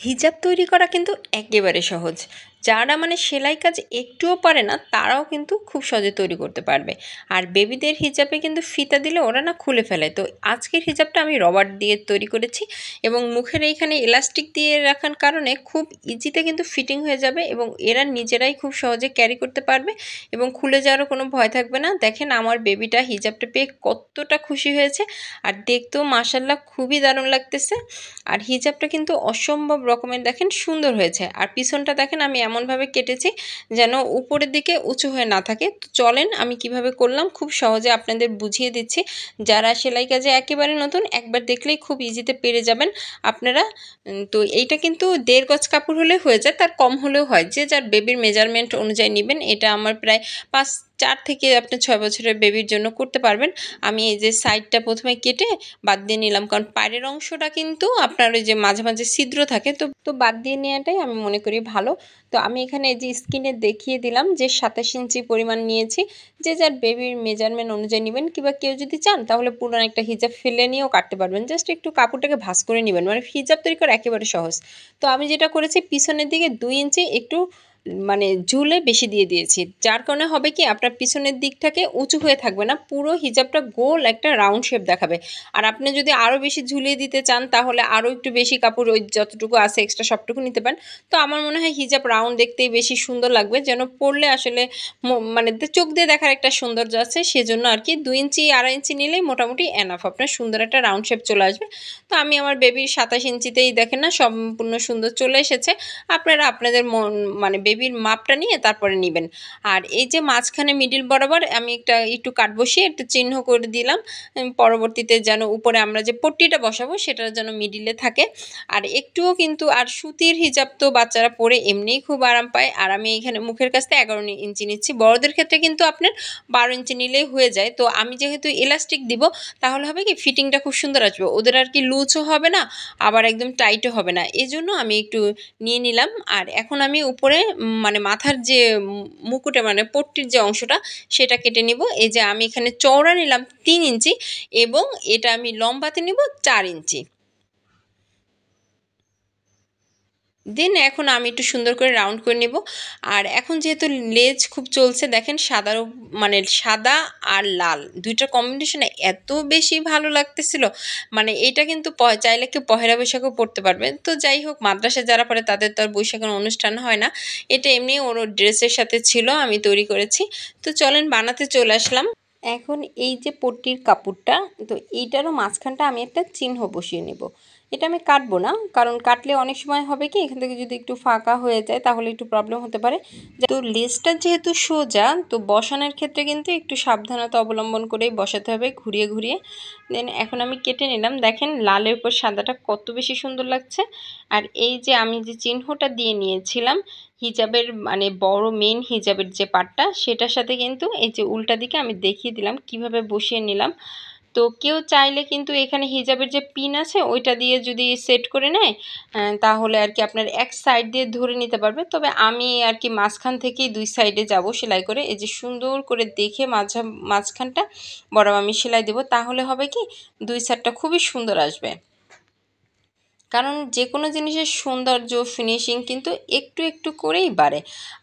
হিজাব তৈরি করা কিন্তু একেবারে সহজ। যারা সেলাই কাজ একটুও পারে না তারাও কিন্তু খুব সহজে তৈরি করতে পারবে। আর বেবিদের হিজাবে কিন্তু ফিতা দিলে ওরা না খুলে ফেলে। তো আজকের হিজাবটা আমি রবার দিয়ে তৈরি করেছি এবং মুখের এইখানে এলাস্টিক দিয়ে রাখার কারণে খুব ইজিতে কিন্তু ফিটিং হয়ে যাবে এবং এরা নিজেরাই খুব সহজে ক্যারি করতে পারবে এবং খুলে যাওয়ারও কোনো ভয় থাকবে না। দেখেন আমার বেবিটা হিজাবটা পেয়ে কতটা খুশি হয়েছে, আর দেখতেও মাশাআল্লাহ খুবই দারুণ লাগতেছে। আর হিজাবটা কিন্তু অসম্ভব রকমের দেখেন সুন্দর হয়েছে। আর পিছনটা দেখেন আমি এমনভাবে কেটেছি যেন উপরের দিকে উঁচু হয়ে না থাকে। তো চলেন আমি কিভাবে করলাম খুব সহজে আপনাদের বুঝিয়ে দিচ্ছি। যারা সেলাই কাজে একেবারে নতুন, একবার দেখলেই খুব ইজিতে পেরে যাবেন আপনারা। তো এইটা কিন্তু 1.5 গজ কাপড় হলে হয়ে যায়, তার কম হলেও হয়, যে যার বেবির মেজারমেন্ট অনুযায়ী নেবেন। এটা আমার প্রায় 4 থেকে আপনি 6 বছরের বেবির জন্য করতে পারবেন। আমি এই যে সাইডটা প্রথমে কেটে বাদ দিয়ে নিলাম, কারণ পাড়ের অংশটা কিন্তু আপনার ওই যে মাঝে মাঝে ছিদ্র থাকে, তো বাদ দিয়ে নেওয়াটাই আমি মনে করি ভালো। তো আমি এখানে এই যে স্ক্রিনে দেখিয়ে দিলাম যে 27 ইঞ্চি পরিমাণ নিয়েছি। যে যার বেবির মেজারমেন্ট অনুযায়ী নেবেন, কিংবা কেউ যদি চান তাহলে পুরনো একটা হিজাব ফেলে নিয়েও কাটতে পারবেন। জাস্ট একটু কাপড়টাকে ভাঁজ করে নেবেন, হিজাব তৈরি করা একেবারে সহজ। তো আমি যেটা করেছি পিছনের দিকে 2 ইঞ্চি একটু ঝুলে বেশি দিয়ে দিয়েছি, যার কারণে হবে কি আপনার পিছনের দিকটাকে উঁচু হয়ে থাকবে না, পুরো হিজাবটা গোল একটা রাউন্ড শেপ দেখাবে। আর আপনি যদি আরও বেশি ঝুলিয়ে দিতে চান তাহলে আরও একটু বেশি কাপড় ওই যতটুকু আছে এক্সট্রা সবটুকু নিতে পারেন। তো আমার মনে হয় হিজাব রাউন্ড দেখতেই বেশি সুন্দর লাগবে, যেন পরলে আসলে চোখ দিয়ে দেখার একটা সৌন্দর্য আছে, সেজন্য আর কি 2 ইঞ্চি 2.5 ইঞ্চি নিলেই মোটামুটি এনাফ, আপনার সুন্দর একটা রাউন্ড শেপ চলে আসবে। তো আমি আমার বেবির 27 ইঞ্চিতেই দেখেন না সম্পূর্ণ সুন্দর চলে এসেছে। আপনারা আপনাদের বেবির মাপটা নিয়ে তারপরে নেবেন। আর এই যে মাঝখানে মিডিল বরাবর আমি একটু কাট বসিয়ে একটা চিহ্ন করে দিলাম, পরবর্তীতে যেন উপরে আমরা যে পট্টিটা বসাবো সেটা যেন মিডিলে থাকে। আর একটুও কিন্তু, আর সুতির হিজাব তো বাচ্চারা পরে এমনিই খুব আরাম পায়। আর আমি এখানে মুখের কাছ থেকে 11 ইঞ্চি নিচ্ছি, বড়দের ক্ষেত্রে কিন্তু আপনার 12 ইঞ্চি নিলেই হয়ে যায়। তো আমি যেহেতু ইলাস্টিক দিব তাহলে হবে কি ফিটিংটা খুব সুন্দর আসবে, ওদের আর কি লুজও হবে না আবার একদম টাইটও হবে না, এই জন্য আমি একটু নিয়ে নিলাম। আর এখন আমি উপরে মাথার যে মুকুটে পট্টির যে অংশটা সেটা কেটে নিব। এই যে আমি এখানে চওড়া নিলাম 3 ইঞ্চি এবং এটা আমি লম্বাতে নিব 4 ইঞ্চি। দেন এখন আমি একটু সুন্দর করে রাউন্ড করে নেব। আর এখন যেহেতু লেজ খুব চলছে দেখেন সাদার সাদা আর লাল দুইটার কম্বিনেশনে এত বেশি ভালো লাগতেছিল, এটা কিন্তু চাইলে কেউ পহেলা বৈশাখও পড়তে পারবে। তো যাই হোক, মাদ্রাসায় যারা পড়ে তাদের তো আর বৈশাখের অনুষ্ঠান হয় না, এটা এমনি ওর ড্রেসের সাথে ছিল, আমি তৈরি করেছি। তো চলেন বানাতে চলে আসলাম। এখন এই যে পট্টির কাপড়টা, তো এইটারও মাঝখানটা আমি একটা চিহ্ন বসিয়ে নেব। এটা আমি কাটবো না, কারণ কাটলে অনেক সময় হবে কি এখান থেকে যদি একটু ফাঁকা হয়ে যায় তাহলে একটু প্রবলেম হতে পারে। তো লেজটা যেহেতু সোজা, তো বসানোর ক্ষেত্রে কিন্তু একটু সাবধানতা অবলম্বন করেই বসাতে হবে, ঘুরিয়ে ঘুরিয়ে। দেন এখন আমি কেটে নিলাম, দেখেন লালের উপর সাদাটা কত বেশি সুন্দর লাগছে। আর এই যে আমি যে চিহ্নটা দিয়ে নিয়েছিলাম হিজাবের বড় মেন হিজাবের যে পার্টটা সেটার সাথে কিন্তু এই যে উল্টা দিকে আমি দেখিয়ে দিলাম কিভাবে বসিয়ে নিলাম। তো কেউ চাইলে কিন্তু এখানে হিজাবের যে পিন আছে ওইটা দিয়ে যদি সেট করে নেয় তাহলে আর কি আপনার এক সাইড দিয়ে ধরে নিতে পারবে। তবে আমি আর কি মাঝখান থেকেই 2 সাইডে যাব সেলাই করে, এই যে সুন্দর করে দেখে মাঝখানটা বরাবর আমি সেলাই দেব, তাহলে হবে কি 2 সাইডটা খুবই সুন্দর আসবে। কারণ যে কোনো জিনিসের সৌন্দর্য ফিনিশিং কিন্তু একটু একটু করেই বাড়ে।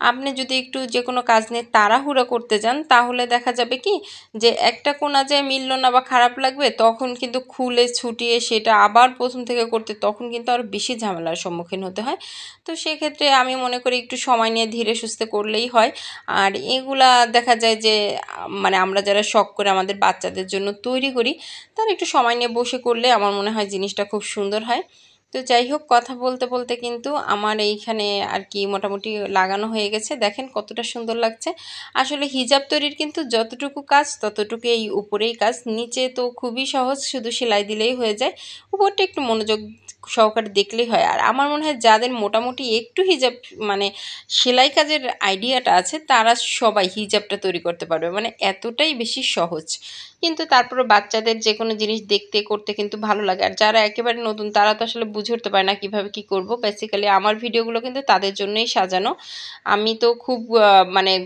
আপনি যদি একটু যে কোনো কাজ নিয়ে তাড়াহুড়ো করতে যান তাহলে দেখা যাবে কি যে একটা কোণা যে মিলল না বা খারাপ লাগবে, তখন কিন্তু খুলে ছুটিয়ে সেটা আবার প্রথম থেকে করতে তখন কিন্তু আরও বেশি ঝামেলার সম্মুখীন হতে হয়। তো সেক্ষেত্রে আমি মনে করি একটু সময় নিয়ে ধীরে সুস্থে করলেই হয়। আর এগুলা দেখা যায় যে আমরা যারা শখ করে আমাদের বাচ্চাদের জন্য তৈরি করি তারা একটু সময় নিয়ে বসে করলে আমার মনে হয় জিনিসটা খুব সুন্দর হয়। তো যাই হোক, কথা বলতে বলতে কিন্তু আমার এইখানে আর কি মোটামুটি লাগানো হয়ে গেছে, দেখেন কতটা সুন্দর লাগছে। আসলে হিজাব তৈরির কিন্তু যতটুকু কাজ ততটুকু এই উপরেই কাজ, নিচে তো খুবই সহজ, শুধু সেলাই দিলেই হয়ে যায়, উপরটা একটু মনোযোগ সহকারে দেখলেই হয়। আর আমার মনে হয় যাদের মোটামুটি একটু হিজাব সেলাই কাজের আইডিয়াটা আছে তারা সবাই হিজাবটা তৈরি করতে পারবে, এতটাই বেশি সহজ। কিন্তু তারপরে বাচ্চাদের যে কোনো জিনিস দেখতে করতে কিন্তু ভালো লাগে। আর যারা একেবারে নতুন তারা তো আসলে বুঝে উঠতে পারে না কীভাবে কী করব। বেসিক্যালি আমার ভিডিওগুলো কিন্তু তাদের জন্যই সাজানো। আমি তো খুব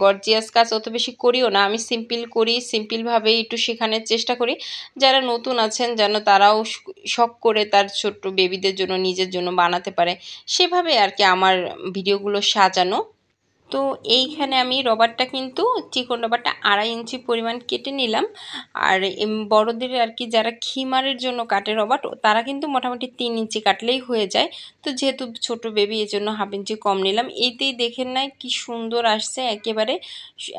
গর্জিয়াস কাজ অত বেশি করিও না, আমি সিম্পল করি, সিম্পলভাবেই একটু শেখানোর চেষ্টা করি। যারা নতুন আছেন যেন তারাও শখ করে তার ছোট্ট বেবিদের বেবিদের জন্য নিজের জন্য বানাতে পারে, সেভাবে আর কি আমার ভিডিওগুলো সাজানো। তো এইখানে আমি রবারটা কিন্তু চিকন রবারটা 2.5 ইঞ্চি পরিমাণ কেটে নিলাম। আর বড়দের আর কি যারা খিমারের জন্য কাটে রবার, তারা কিন্তু মোটামুটি 3 ইঞ্চি কাটলেই হয়ে যায়। তো যেহেতু ছোট বেবি, এই জন্য 1/2 ইঞ্চি কম নিলাম। এইতেই দেখেন নাই কি সুন্দর আসছে, একেবারে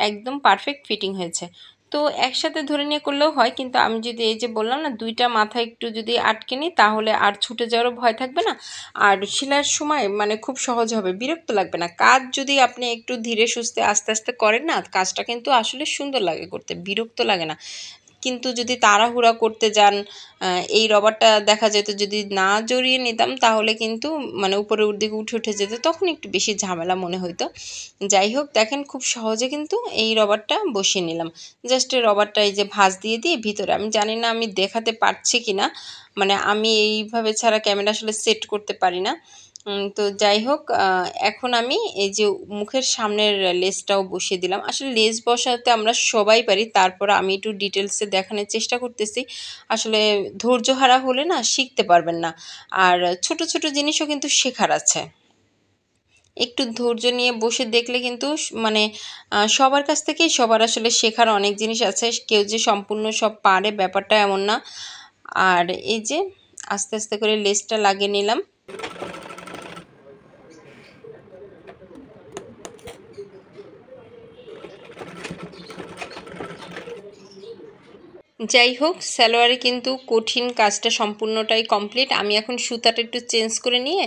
একদম পারফেক্ট ফিটিং হয়েছে। তো একসাথে ধরে নিয়ে করলেও হয়, কিন্তু আমি যদি এই যে বললাম না, দুইটা মাথা একটু যদি আটকে নিই তাহলে আর ছুটে যাওয়ারও ভয় থাকবে না। আর সেলাইয়ের সময় মানে খুব সহজ হবে, বিরক্ত লাগবে না। কাজ যদি আপনি একটু ধীরে সুস্থে আস্তে আস্তে করেন না, কাজটা কিন্তু আসলে সুন্দর লাগে করতে, বিরক্ত লাগে না। কিন্তু যদি তাড়াহুড়া করতে যান, এই রবারটা দেখা যেত যদি না জড়িয়ে নিতাম তাহলে কিন্তু মানে উপরের দিকে উঠে উঠে যেত, তখন একটু বেশি ঝামেলা মনে হইতো। যাই হোক, দেখেন খুব সহজে কিন্তু এই রবারটা বসিয়ে নিলাম। জাস্ট রবারটা এই যে ভাঁজ দিয়ে দিয়ে ভিতরে, আমি জানি না আমি দেখাতে পারছি কি না, মানে আমি এইভাবে ছাড়া ক্যামেরা আসলে সেট করতে পারি না। তো যাই হোক, এখন আমি এই যে মুখের সামনের লেসটাও বসিয়ে দিলাম। আসলে লেস বসাতে আমরা সবাই পারি, তারপর আমি একটু ডিটেলসে দেখানোর চেষ্টা করতেছি। আসলে ধৈর্যহারা হলে না শিখতে পারবেন না। আর ছোট ছোট জিনিসও কিন্তু শেখার আছে, একটু ধৈর্য নিয়ে বসে দেখলে কিন্তু মানে সবার কাছ থেকেই সবার আসলে শেখার অনেক জিনিস আছে। কেউ যে সম্পূর্ণ সব পারে ব্যাপারটা এমন না। আর এই যে আস্তে আস্তে করে লেসটা লাগিয়ে নিলাম। যাই হোক, সালোয়ারে কিন্তু কঠিন কাজটা সম্পূর্ণটাই কমপ্লিট। আমি এখন সুতাটা একটু চেঞ্জ করে নিয়ে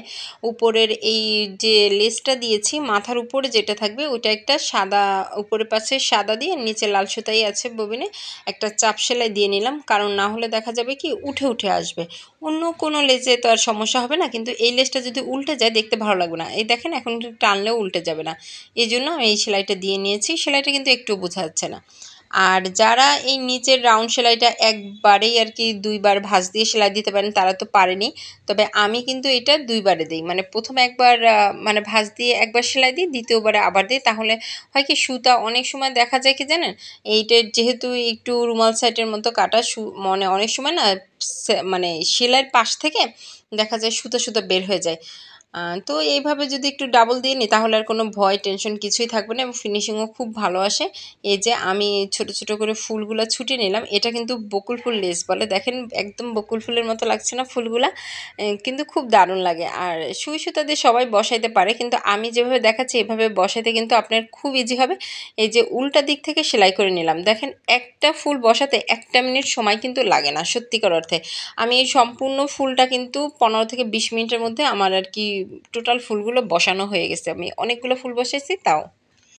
উপরের এই যে লেসটা দিয়েছি মাথার উপরে যেটা থাকবে ওটা একটা সাদা, উপরের পাশে সাদা দিয়ে নিচে লাল সুতাই আছে ববিনে, একটা চাপ সেলাই দিয়ে নিলাম। কারণ না হলে দেখা যাবে কি উঠে উঠে আসবে। অন্য কোনো লেসে তো আর সমস্যা হবে না, কিন্তু এই লেসটা যদি উল্টে যায় দেখতে ভালো লাগবে না। এই দেখেন এখন টানলেও উল্টে যাবে না, এই জন্য আমি এই সেলাইটা দিয়ে নিয়েছি। সেলাইটা কিন্তু একটু বোঝা যাচ্ছে না। আর যারা এই নিচের রাউন্ড সেলাইটা একবারেই আর কি 2বার ভাঁজ দিয়ে সেলাই দিতে পারেন তারা তো পারেনি। তবে আমি কিন্তু এটা 2বারে দিই, মানে প্রথমে একবার মানে ভাঁজ দিয়ে একবার সেলাই দিই, দ্বিতীয়বারে আবার দিই। তাহলে হয় কি, সুতা অনেক সময় দেখা যায় কি জানেন, এইটার যেহেতু একটু রুমাল সাইটের মতো কাটা, মানে অনেক সময় না মানে সেলাইয়ের পাশ থেকে দেখা যায় সুতা সুতা বের হয়ে যায়। তো এইভাবে যদি একটু ডাবল দিয়ে নিই তাহলে আর কোনো ভয় টেনশন কিছুই থাকবে না এবং ফিনিশিংও খুব ভালো আসে। এই যে আমি ছোট ছোট করে ফুলগুলা ছুটে নিলাম, এটা কিন্তু বকুল ফুল লেস বলে। দেখেন একদম বকুল ফুলের মতো লাগছে না ফুলগুলা, কিন্তু খুব দারুণ লাগে। আর সুই সুতা দিয়ে সবাই বসাইতে পারে, কিন্তু আমি যেভাবে দেখাচ্ছি এভাবে বসাইতে কিন্তু আপনার খুব ইজি হবে। এই যে উল্টা দিক থেকে সেলাই করে নিলাম, দেখেন একটা ফুল বসাতে 1 মিনিট সময় কিন্তু লাগে না সত্যিকার অর্থে। আমি এই সম্পূর্ণ ফুলটা কিন্তু 15 থেকে 20 মিনিটের মধ্যে আমার আর কি টোটাল ফুলগুলো বসানো হয়ে গেছে। আমি অনেকগুলো ফুল বসাইছি তাও।